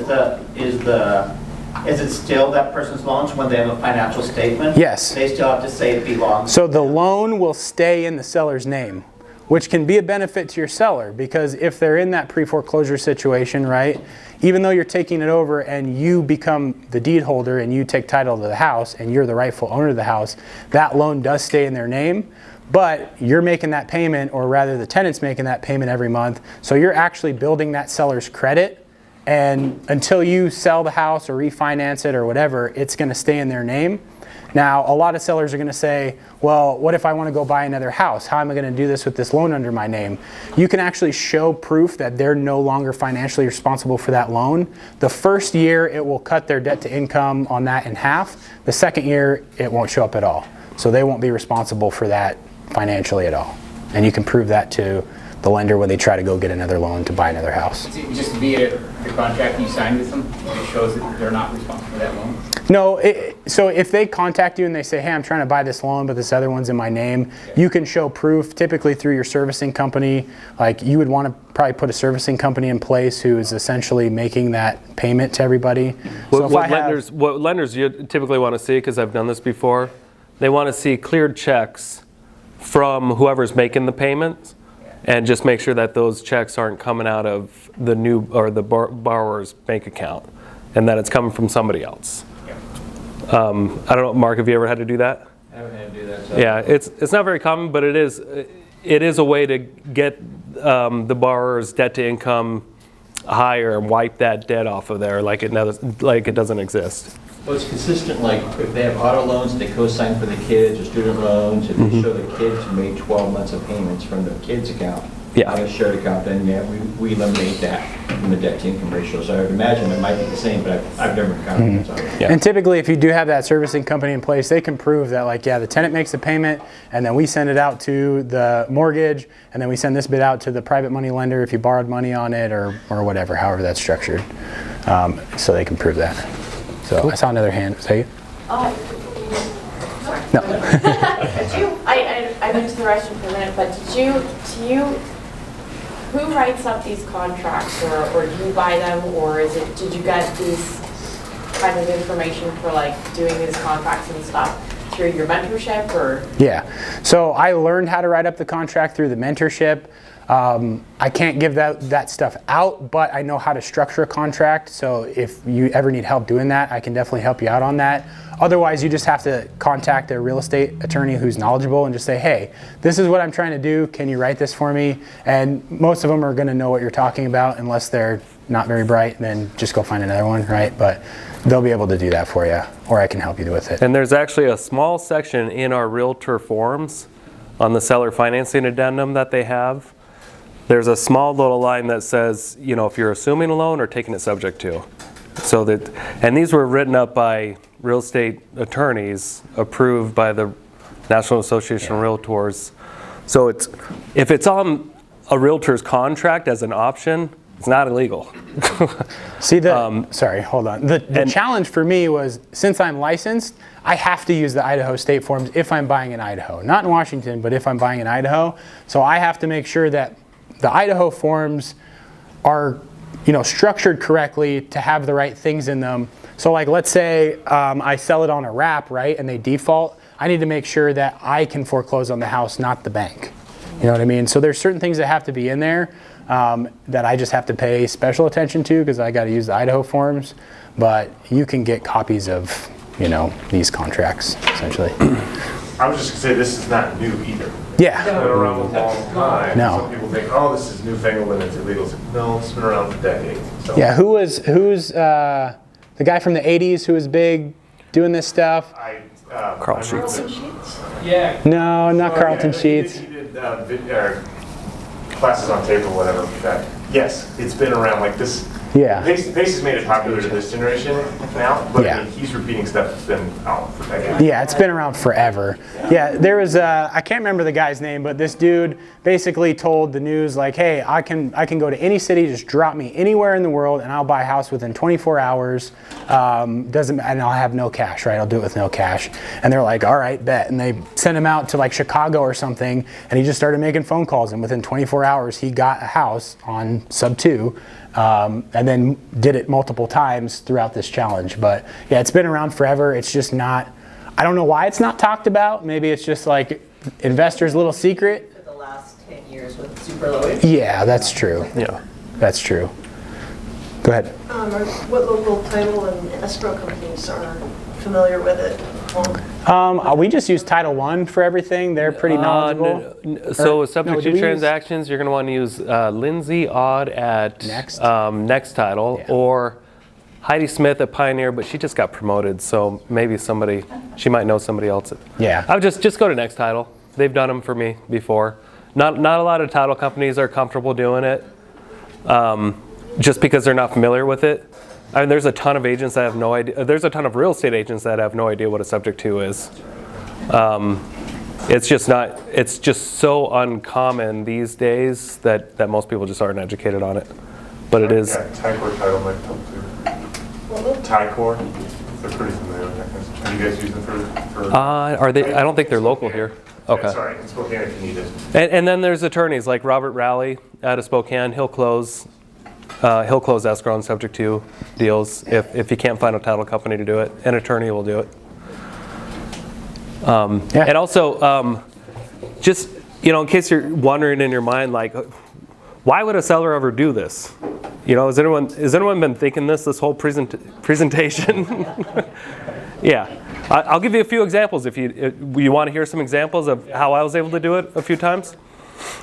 Is it still that person's loan when they have a financial statement? Yes. They still have to say it belongs. So the loan will stay in the seller's name, which can be a benefit to your seller, because if they're in that pre-foreclosure situation, right, even though you're taking it over and you become the deed holder and you take title to the house and you're the rightful owner of the house, that loan does stay in their name, but you're making that payment, or rather the tenant's making that payment every month. So you're actually building that seller's credit, and until you sell the house or refinance it or whatever, it's going to stay in their name. Now, a lot of sellers are going to say, well, what if I want to go buy another house? How am I going to do this with this loan under my name? You can actually show proof that they're no longer financially responsible for that loan. The first year, it will cut their debt to income on that in half. The second year, it won't show up at all. So they won't be responsible for that financially at all. And you can prove that to the lender when they try to go get another loan to buy another house. Is it just via the contract you signed with them, it shows that they're not responsible for that loan? No, so if they contact you and they say, hey, I'm trying to buy this loan, but this other one's in my name, you can show proof, typically through your servicing company. Like, you would want to probably put a servicing company in place who is essentially making that payment to everybody. What lenders you typically want to see, because I've done this before, they want to see cleared checks from whoever's making the payments, and just make sure that those checks aren't coming out of the new or the borrower's bank account, and that it's coming from somebody else. I don't know, Mark, have you ever had to do that? I haven't had to do that. So. Yeah, it's not very common, but it is a way to get the borrower's debt to income higher and wipe that debt off of there like it doesn't exist. Well, it's consistent, like if they have auto loans, they co-sign for the kids, or student loans, if they show the kids made 12 months of payments from the kids' account, on a shared account, then yeah, we eliminate that from the debt to income ratio. So I would imagine it might be the same, but I've never encountered it. Yeah. And typically, if you do have that servicing company in place, they can prove that, like, yeah, the tenant makes a payment, and then we send it out to the mortgage, and then we send this bit out to the private money lender if you borrowed money on it, or whatever, however that's structured. So they can prove that. So cool. I saw another hand. Say it. Oh. No. I went to the restroom for a minute, but who writes up these contracts, or do you buy them, or did you get these kind of information for like doing these contracts and stuff through your mentorship, or? Yeah, so I learned how to write up the contract through the mentorship. I can't give that stuff out, but I know how to structure a contract. So if you ever need help doing that, I can definitely help you out on that. Otherwise, you just have to contact a real estate attorney who's knowledgeable and just say, hey, this is what I'm trying to do. Can you write this for me? And most of them are going to know what you're talking about, unless they're not very bright, then just go find another one, right? But they'll be able to do that for you, or I can help you with it. And there's actually a small section in our realtor forms on the seller financing addendum that they have. There's a small little line that says, you know, if you're assuming a loan or taking it subject to. So that, and these were written up by real estate attorneys approved by the National Association of Realtors. So if it's on a realtor's contract as an option, it's not illegal. See, sorry, hold on. The challenge for me was, since I'm licensed, I have to use the Idaho state forms if I'm buying in Idaho. Not in Washington, but if I'm buying in Idaho. So I have to make sure that the Idaho forms are, structured correctly to have the right things in them. So like, let's say I sell it on a wrap, right, and they default. I need to make sure that I can foreclose on the house, not the bank. You know what I mean? So there's certain things that have to be in there. that I just have to pay special attention to because I got to use the Idaho forms. But you can get copies of, these contracts, essentially. I was just going to say, this is not new either. Yeah. It's been around a long time. No. Some people think, oh, this is newfangled and it's illegal. It's like, no, it's been around for decades. So. Yeah, who's the guy from the 80s who was big doing this stuff? Carl Sheets. Yeah. No, not Carlton Sheets. He did classes on tape or whatever like that. Yes, it's been around like this. Yeah. Pace has made it popular to this generation now, but Yeah. I mean, he's repeating stuff that's been out for decades. Yeah, it's been around forever. Yeah, there was I can't remember the guy's name, but this dude basically told the news like, "Hey, I can go to any city, just drop me anywhere in the world, and I'll buy a house within 24 hours. And I'll have no cash, right? I'll do it with no cash." And they're like, "All right, bet." And they sent him out to like Chicago or something, and he just started making phone calls, and within 24 hours, he got a house on sub 2. And then did it multiple times throughout this challenge. But yeah, it's been around forever. It's just not, I don't know why it's not talked about. Maybe it's just like investors' little secret. For the last 10 years with super low interest. Yeah, that's true. Yeah. That's true. Go ahead. What local title and escrow companies are familiar with it? We just use Title I for everything. They're pretty knowledgeable. So subject do to we transactions, you're going to want to use Lindsay Odd at Next Title, or Heidi Smith at Pioneer, but she just got promoted, so maybe she might know somebody else. Yeah. I would just go to Next Title. They've done them for me before. Not a lot of title companies are comfortable doing it, just because they're not familiar with it. I mean, there's a ton of agents that have no idea. There's a ton of real estate agents that have no idea what a subject to is. It's just so uncommon these days that most people just aren't educated on it. But it is. Yeah, Tycor title might help too. Tycor, they're pretty familiar with that kind of stuff. Have you guys used them for Are they? I don't think they're local here. Okay. Yeah, sorry, in Spokane if you need it. And then there's attorneys like Robert Rowley out of Spokane. He'll close escrow and subject to deals if he can't find a title company to do it. An attorney will do it. And also, just in case you're wondering in your mind, like, why would a seller ever do this? Has anyone been thinking this whole presentation? Yeah, I'll give you a few examples if you want to hear some examples of how I was able to do it a few times.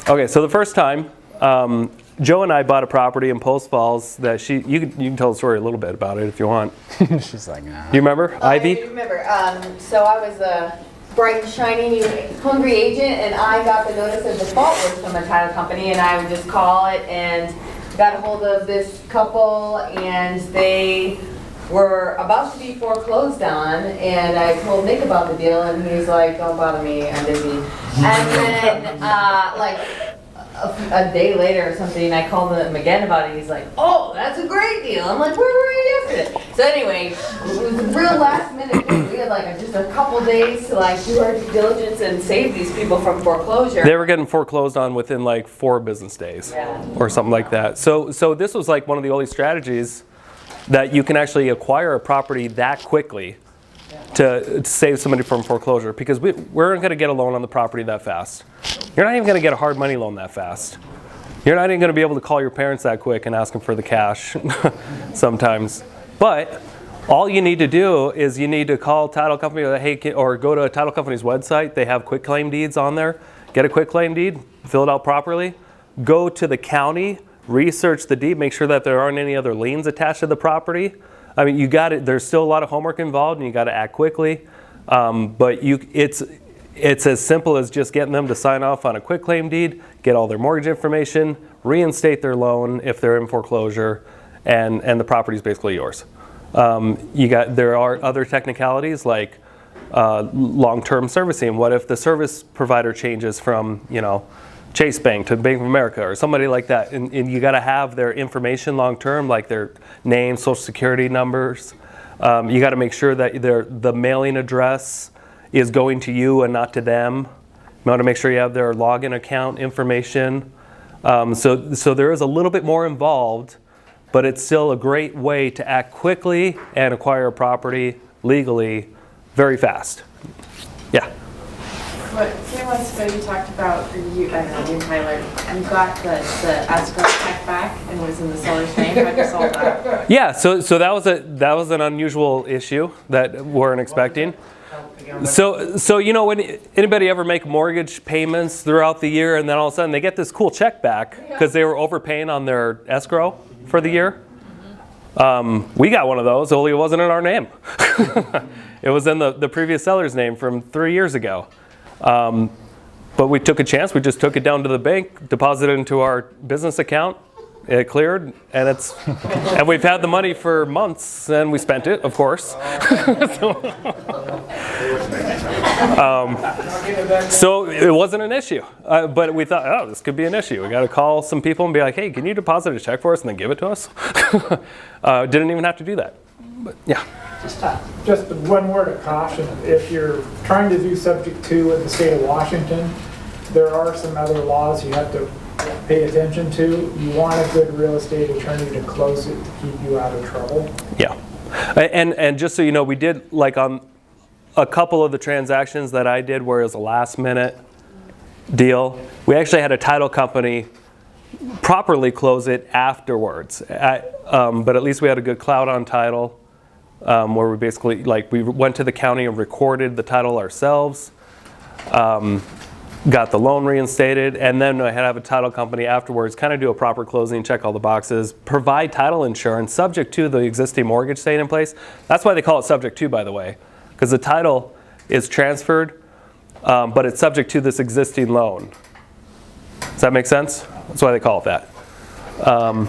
Okay, so the first time. Joe and I bought a property in Post Falls that you can tell the story a little bit about it if you want. She's like, nah. You remember, Ivy? I remember. So I was a bright and shiny new hungry agent, and I got the notice of default list from a title company, and I would just call it and got a hold of this couple, and they were about to be foreclosed on, and I told Nick about the deal, and he's like, "Don't bother me, I'm busy." And then a day later or something, I called him again about it. He's like, "Oh, that's a great deal." I'm like, "Where were you yesterday?" So anyway, it was a real last minute thing. We had just a couple days to do our due diligence and save these people from foreclosure. They were getting foreclosed on within 4 business days, or something like that. So this was one of the only strategies that you can actually acquire a property that quickly to save somebody from foreclosure, because we're not going to get a loan on the property that fast. You're not even going to get a hard money loan that fast. You're not even going to be able to call your parents that quick and ask them for the cash sometimes. But all you need to do is you need to call title company or go to a title company's website. They have quick claim deeds on there. Get a quick claim deed, fill it out properly. Go to the county, research the deed, make sure that there aren't any other liens attached to the property. I mean, there's still a lot of homework involved, and you got to act quickly. But it's as simple as just getting them to sign off on a quick claim deed, get all their mortgage information, reinstate their loan if they're in foreclosure, and the property's basically yours. There are other technicalities like long-term servicing. What if the service provider changes from Chase Bank to Bank of America or somebody like that, and you got to have their information long-term, like their name, social security numbers. You got to make sure that the mailing address is going to you and not to them. You want to make sure you have their login account information. So there is a little bit more involved, but it's still a great way to act quickly and acquire a property legally very fast. Yeah. But 3 months ago, you talked about, I don't know, you and Tyler, you got the escrow check back and was in the seller's name. How'd you solve that? Yeah, so that was an unusual issue that we weren't expecting. So you know, when anybody ever make mortgage payments throughout the year and then all of a sudden they get this cool check back because they were overpaying on their escrow for the year? We got one of those, only it wasn't in our name. It was in the previous seller's name from 3 years ago. But we took a chance. We just took it down to the bank, deposited it into our business account. It cleared, and and we've had the money for months, and we spent it, of course. So it wasn't an issue, but we thought, oh, this could be an issue. We got to call some people and be like, hey, can you deposit a check for us and then give it to us? Didn't even have to do that. But yeah. Just one word of caution. If you're trying to do subject to in the state of Washington, there are some other laws you have to pay attention to. You want a good real estate attorney to close it to keep you out of trouble. Yeah. And just so you know, we did, like, on a couple of the transactions that I did where it was a last minute deal, we actually had a title company properly close it afterwards. But at least we had a good cloud on title, where we basically, like, we went to the county and recorded the title ourselves, got the loan reinstated, and then I had to have a title company afterwards kind of do a proper closing, check all the boxes, provide title insurance subject to the existing mortgage staying in place. That's why they call it subject to, by the way, because the title is transferred, but it's subject to this existing loan. Does that make sense? That's why they call it that.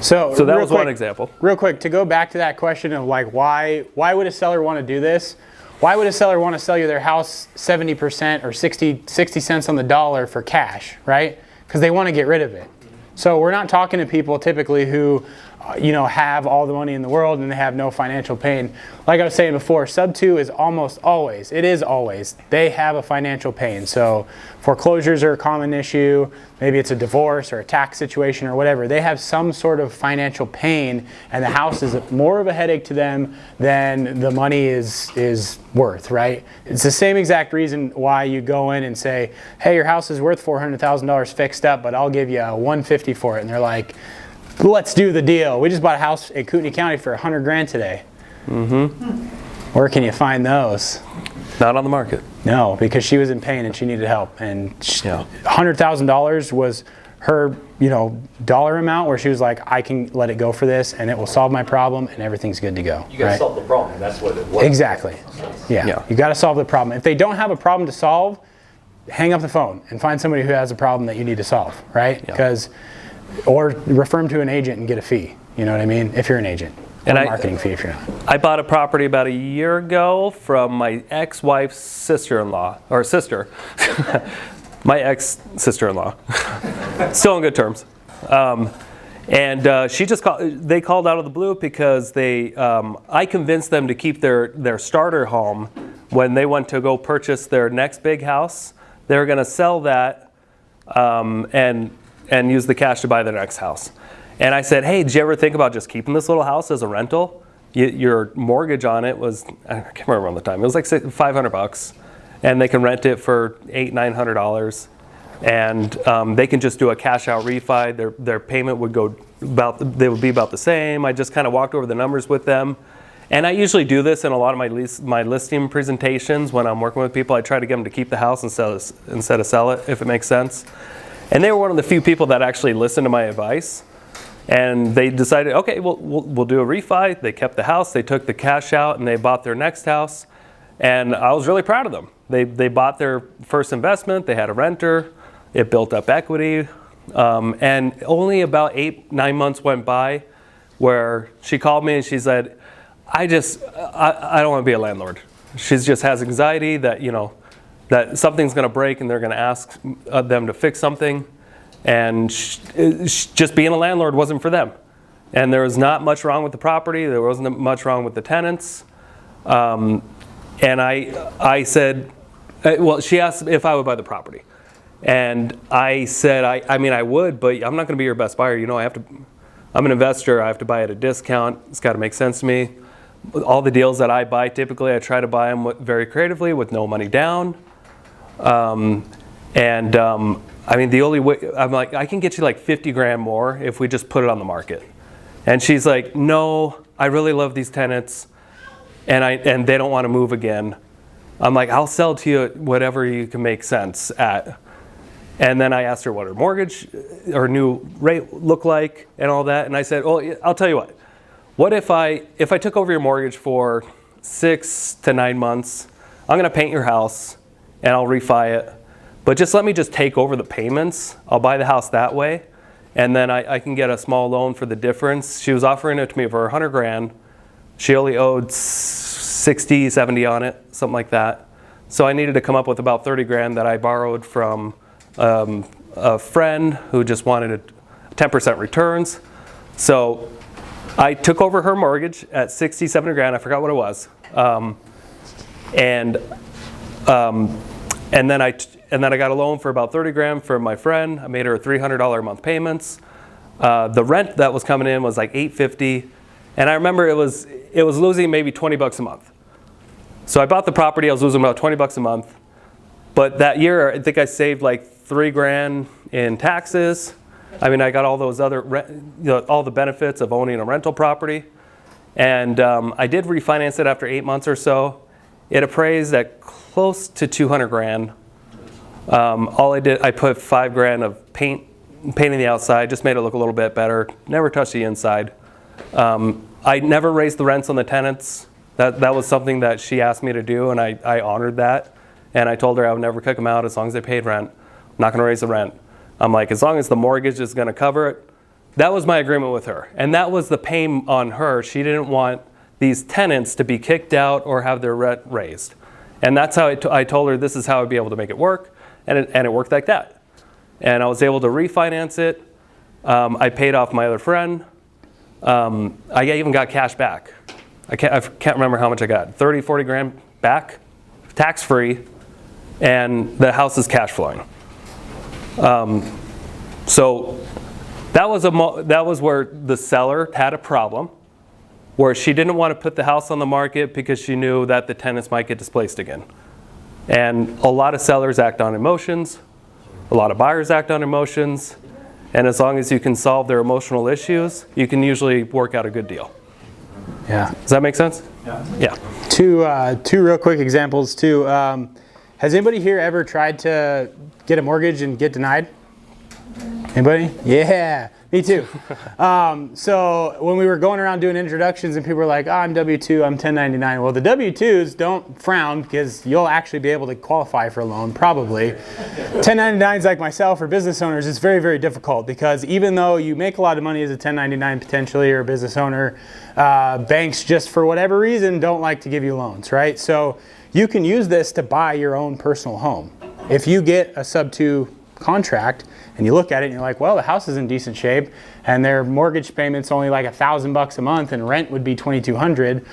So that was one example. Real quick, to go back to that question of, like, why would a seller want to do this? Why would a seller want to sell you their house 70% or 60 cents on the dollar for cash, right? Because they want to get rid of it. So we're not talking to people typically who, have all the money in the world and they have no financial pain. Like I was saying before, sub 2 is almost always, they have a financial pain. So foreclosures are a common issue. Maybe it's a divorce or a tax situation or whatever. They have some sort of financial pain, and the house is more of a headache to them than the money is worth, right? It's the same exact reason why you go in and say, hey, your house is worth $400,000 fixed up, but I'll give you $150 for it. And they're like, let's do the deal. We just bought a house in Cote County for $100,000 today. Mm-hmm. Where can you find those? Not on the market. No, because she was in pain and she needed help. And $100,000 was her, dollar amount where she was like, I can let it go for this and it will solve my problem and everything's good to go. You got to solve the problem. That's what it was. Exactly. Yeah. You got to solve the problem. If they don't have a problem to solve, hang up the phone and find somebody who has a problem that you need to solve, right? Because or refer them to an agent and get a fee. You know what I mean? If you're an agent. Or a marketing fee if you're not. I bought a property about a year ago from my ex-wife's sister-in-law, or sister. My ex-sister-in-law. Still on good terms. And she just they called out of the blue because I convinced them to keep their starter home when they went to go purchase their next big house. They were going to sell that and use the cash to buy their next house. And I said, hey, did you ever think about just keeping this little house as a rental? Your mortgage on it was, I can't remember on the time, it was like $500. And they can rent it for $800-900. And they can just do a cash out refi. Their payment would they would be about the same. I just kind of walked over the numbers with them. And I usually do this in a lot of my listing presentations when I'm working with people. I try to get them to keep the house instead of sell it, if it makes sense. And they were one of the few people that actually listened to my advice. And they decided, okay, we'll do a refi. They kept the house. They took the cash out and they bought their next house. And I was really proud of them. They bought their first investment. They had a renter. It built up equity. And only about 8-9 months went by where she called me and she said, I don't want to be a landlord. She just has anxiety that, that something's going to break and they're going to ask them to fix something. And just being a landlord wasn't for them. And there was not much wrong with the property. There wasn't much wrong with the tenants. And I said, well, she asked if I would buy the property. And I said, I mean, I would, but I'm not going to be your best buyer. I'm an investor. I have to buy at a discount. It's got to make sense to me. All the deals that I buy, typically, I try to buy them very creatively with no money down. I mean, the only way, I'm like, I can get you like 50 grand more if we just put it on the market. And she's like, no, I really love these tenants, and they don't want to move again. I'm like, I'll sell to you whatever you can make sense at. And then I asked her what her mortgage or new rate looked like and all that. And I said, well, I'll tell you what if I took over your mortgage for 6 to 9 months, I'm going to paint your house and I'll refi it. But just let me just take over the payments. I'll buy the house that way. And then I can get a small loan for the difference. She was offering it to me for 100 grand. She only owed 60, 70 on it, something like that. So I needed to come up with about 30 grand that I borrowed from a friend who just wanted 10% returns. So I took over her mortgage at 60, 70 grand. I forgot what it was. And then I got a loan for about 30 grand from my friend. I made her $300 a month payments. The rent that was coming in was like $850, and I remember it was losing maybe 20 bucks a month. So I bought the property. I was losing about 20 bucks a month. But that year, I think I saved like 3 grand in taxes. I mean, I got all those other all the benefits of owning a rental property, and I did refinance it after 8 months or so. It appraised at close to 200 grand. All I did, I put 5 grand of painting the outside, just made it look a little bit better. Never touched the inside. I never raised the rents on the tenants. That was something that she asked me to do, and I honored that. And I told her I would never kick them out as long as they paid rent. I'm not going to raise the rent. I'm like, as long as the mortgage is going to cover it. That was my agreement with her. And that was the pain on her. She didn't want these tenants to be kicked out or have their rent raised. And that's how I told her this is how I'd be able to make it work. And it worked like that. And I was able to refinance it. I paid off my other friend. I even got cash back. I can't remember how much I got. 30, 40 grand back, tax-free, and the house is cash flowing. So that was where the seller had a problem, where she didn't want to put the house on the market because she knew that the tenants might get displaced again. And a lot of sellers act on emotions. A lot of buyers act on emotions. And as long as you can solve their emotional issues, you can usually work out a good deal. Yeah. Does that make sense? Yeah. Two real quick examples too. Has anybody here ever tried to get a mortgage and get denied? Anybody? Yeah, me too. So when we were going around doing introductions and people were like, oh, I'm W-2, I'm 1099. Well, the W-2s don't frown because you'll actually be able to qualify for a loan, probably. 1099s like myself or business owners, it's very, very difficult because even though you make a lot of money as a 1099 potentially or a business owner, banks just for whatever reason don't like to give you loans, right? So you can use this to buy your own personal home. If you get a sub-2 contract and you look at it and you're like, well, the house is in decent shape and their mortgage payment's only like $1,000 a month and rent would be $2,200,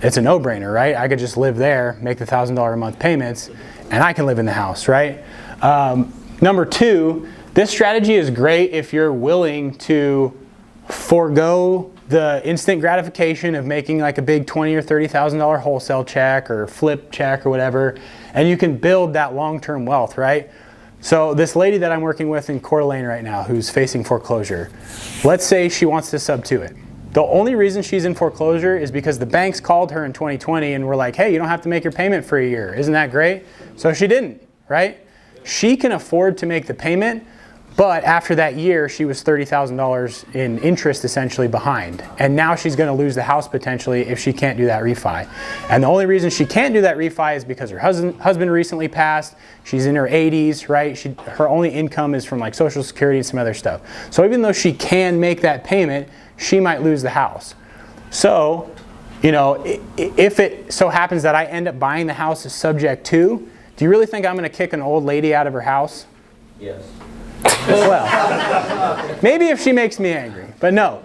it's a no-brainer, right? I could just live there, make the $1,000 a month payments, and I can live in the house, right? Number 2, this strategy is great if you're willing to forego the instant gratification of making like a big $20,000 or $30,000 wholesale check or flip check or whatever, and you can build that long-term wealth, right? So this lady that I'm working with in Coeur d'Alene right now who's facing foreclosure, let's say she wants to sub-2 it. The only reason she's in foreclosure is because the banks called her in 2020 and were like, hey, you don't have to make your payment for a year. Isn't that great? So she didn't, right? She can afford to make the payment, but after that year, she was $30,000 in interest essentially behind. And now she's going to lose the house potentially if she can't do that refi. And the only reason she can't do that refi is because her husband recently passed. She's in her 80s, right? Her only income is from like Social Security and some other stuff. So even though she can make that payment, she might lose the house. So, you know, if it so happens that I end up buying the house as subject to, do you really think I'm going to kick an old lady out of her house? Yes. Well, maybe if she makes me angry, but no.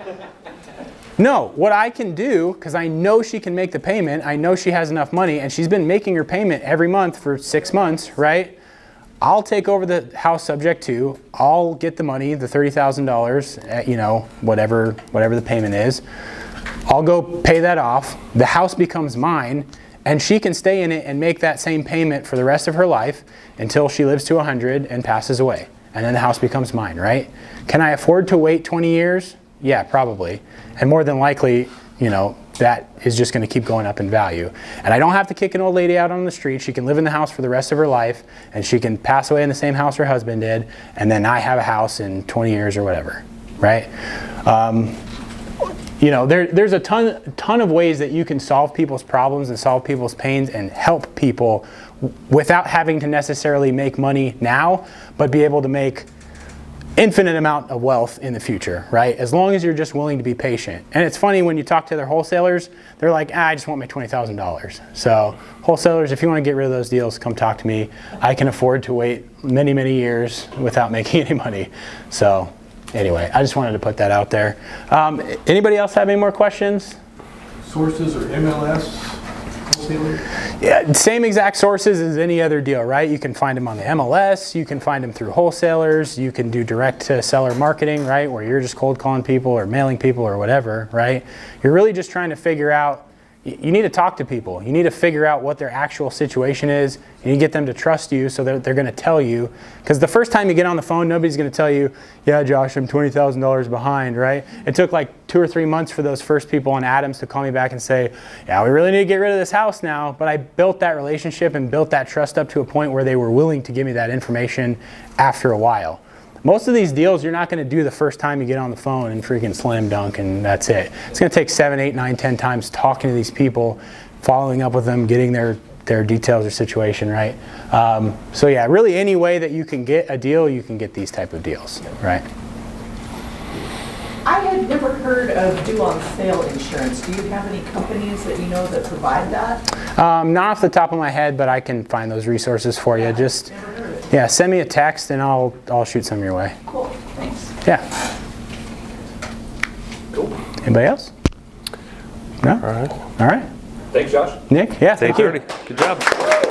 No, what I can do, because I know she can make the payment, I know she has enough money, and she's been making her payment every month for 6 months, right? I'll take over the house subject to, I'll get the money, the $30,000, you know, whatever the payment is. I'll go pay that off. The house becomes mine, and she can stay in it and make that same payment for the rest of her life until she lives to 100 and passes away. And then the house becomes mine, right? Can I afford to wait 20 years? Yeah, probably. And more than likely, you know, that is just going to keep going up in value. And I don't have to kick an old lady out on the street. She can live in the house for the rest of her life, and she can pass away in the same house her husband did, and then I have a house in 20 years or whatever, right? You know, there's a ton of ways that you can solve people's problems and solve people's pains and help people without having to necessarily make money now, but be able to make infinite amount of wealth in the future, right? As long as you're just willing to be patient. And it's funny when you talk to their wholesalers, they're like, I just want my $20,000. So wholesalers, if you want to get rid of those deals, come talk to me. I can afford to wait many, many years without making any money. So anyway, I just wanted to put that out there. Anybody else have any more questions? Sources or MLS? Wholesaler? Yeah, same exact sources as any other deal, right? You can find them on the MLS, you can find them through wholesalers, you can do direct to seller marketing, right? Where you're just cold calling people or mailing people or whatever, right? You're really just trying to figure out, you need to talk to people. You need to figure out what their actual situation is. You need to get them to trust you so that they're going to tell you. Because the first time you get on the phone, nobody's going to tell you, yeah, Josh, I'm $20,000 behind, right? It took like 2 or 3 months for those first people on Adams to call me back and say, yeah, we really need to get rid of this house now. But I built that relationship and built that trust up to a point where they were willing to give me that information after a while. Most of these deals you're not going to do the first time you get on the phone and freaking slam dunk and that's it. It's going to take 7, 8, 9, 10 times talking to these people, following up with them, getting their details or situation, right? So yeah, really any way that you can get a deal, you can get these type of deals, right? I had never heard of due on sale insurance. Do you have any companies that you know that provide that? Not off the top of my head, but I can find those resources for you. Just yeah, send me a text and I'll shoot some your way. Cool, thanks. Yeah. Cool. Anybody else? No? All right. All right. Thanks, Josh. Nick? Yeah, thank you. Good job.